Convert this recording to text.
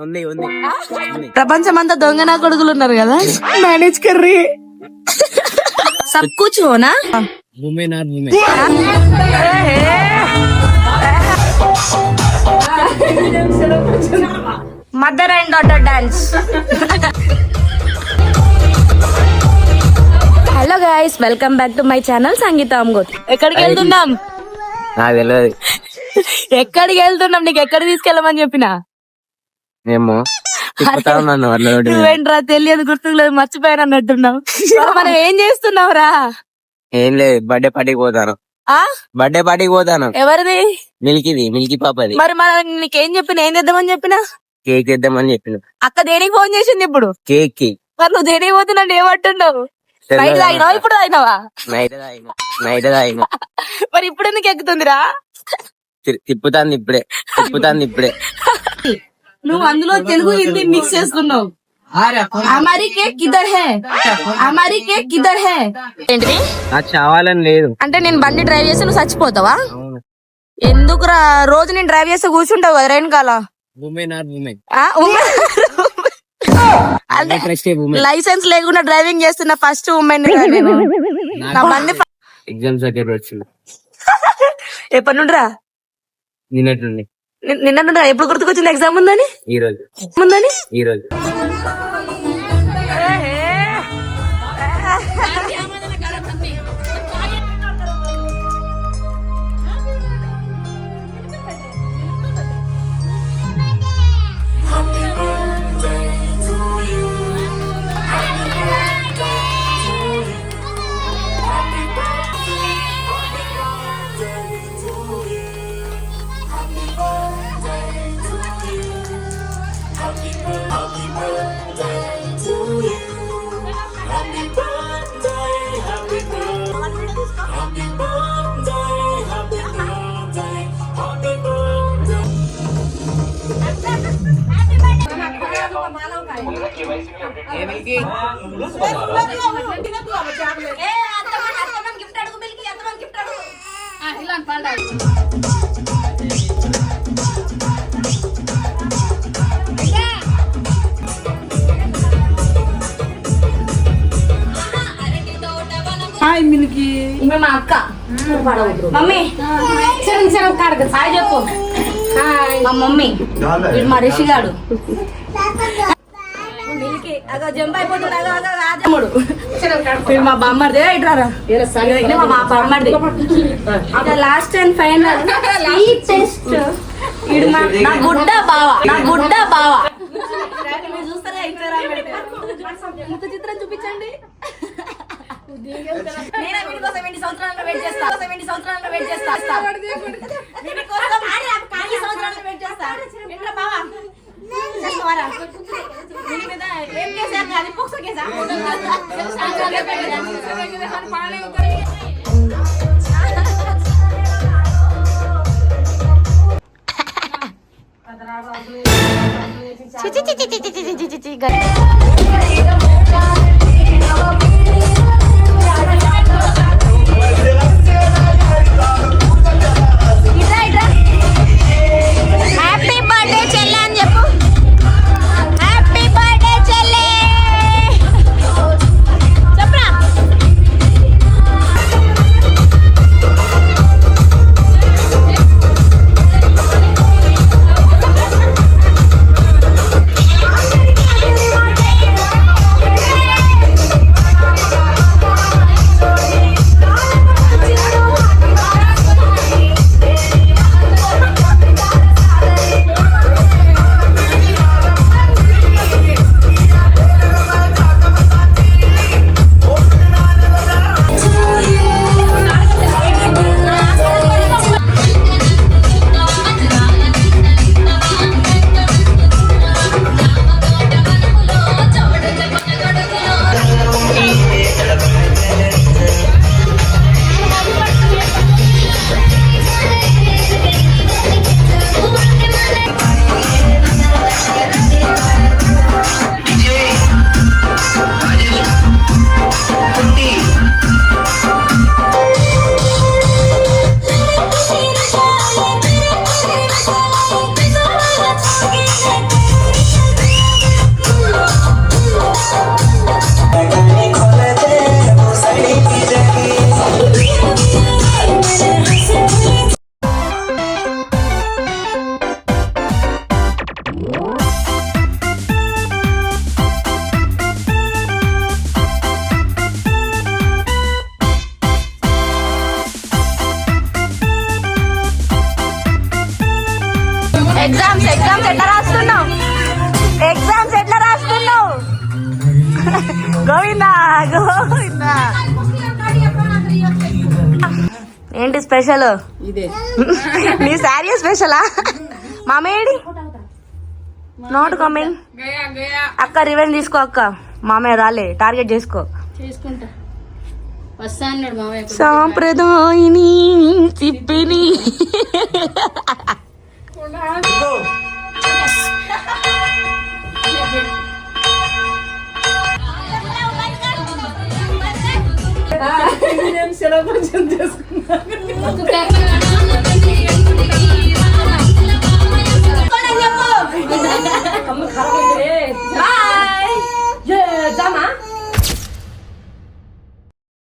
ఉంది ఉంది ఉంది. ప్రపంచం అంతా దొంగ నా కొడుకులు ఉన్నారు కదా, మేనేజ్ కర్రీ सब कुछ हो ना। Women are women. Mother and daughter dance. Hello guys, welcome back to my channel Sangeetha Amgoth. ఎక్కడికి వెళ్తున్నాం? నాకు తెలియదు. ఎక్కడికి వెళ్తున్నాం? నీకు ఎక్కడ తీసుకెళ్ళమని చెప్పినా? ఏమో నువ్వేంట్రా తెలియదు, గుర్తులేదు, మర్చిపోయాను అన్నట్టున్నావు. మనం ఏం చేస్తున్నావురా? ఏం లేదు, బర్త్డే పార్టీకి పోతాను. బర్త్డే పార్టీకి పోతాను. ఎవరిది? మిల్కీ పాపది. మరి మనం నీకేం చెప్పిన? ఏం తెద్దామని చెప్పినా? కేక్ తెద్దామని చెప్పిన. అక్క దేనికి ఫోన్ చేసింది ఇప్పుడు? కేక్ కి. మరి నువ్వు దేనికి పోతున్నావు? ఏమంటున్నావు? నైట్ తాగినావా? ఇప్పుడు తాగినావా? నైట్ తాగిన. మరి ఇప్పుడు ఎందుకు ఎక్కుతుందిరా? తిప్పుతాంది ఇప్పుడే. నువ్వు అందులో తెలుగు హిందీ మిక్స్ చేస్తున్నావు. హమారీ కేక్ కిధర్ హై? హమారీ కేక్ కిధర్ హై? ఏంటిది? నాకు చావాలని లేదు. అంటే నేను బండి డ్రైవ్ చేస్తే నువ్వు చచ్చిపోతావా? ఎందుకురా? రోజు నేను డ్రైవ్ చేస్తే కూర్చుంటావు కదా వెనకాల. Women are women. లైసెన్స్ లేకుండా డ్రైవింగ్ చేస్తున్న ఫస్ట్ ఉమెన్. నా బండి ఎగ్జామ్స్ దగ్గర వచ్చింది. ఎప్పటి నుండిరా? నిన్నట్లుండి. నిన్న ఎప్పుడు గుర్తుకొచ్చింది ఎగ్జామ్ ఉందని? ఈ రోజు. Hi Milky. మా అక్క మమ్మీ హాయ్ చెప్పు. మా మమ్మీ వీడు మా రిషి గాడు. మిల్కీ అగో జంప్ అయిపోతాడు. మా బామ్మర్ది ఇట్రారా. మా బామ్మర్ది లాస్ట్ అండ్ ఫైనల్ టెస్ట్. నా గుడ్డ బావా. చూస్తారా? ఇంత చిత్రం చూపించండి. నేను వీడి కోసం 20 సంవత్సరాలు వెయిట్ చేస్తా. వీడి కోసం 20 సంవత్సరాలు వెయిట్ చేస్తా. ఎట్లా బావా? చేస్తావారా? వీడి మీద ఏం కేసా? అది పోక్సో కేసా? హ్యాపీ బర్త్డే చెల్లె అని చెప్పు. హ్యాపీ బర్త్డే చెల్లె చెప్పరా? గోవిందా గోవిందా. ఏంటి స్పెషల్? ఇదే నీ శారీ స్పెషలా? మామేడి నాట్ కమింగ్. అక్క రివెంజ్ తీసుకో అక్క. మామయ్య రాలే, టార్గెట్ చేసుకో. చేసుకుంటా వస్తా అన్నాడు మామయ్య. సాంప్రదాయిని తిప్పిని సెలబ్రేషన్ చేసుకున్నా.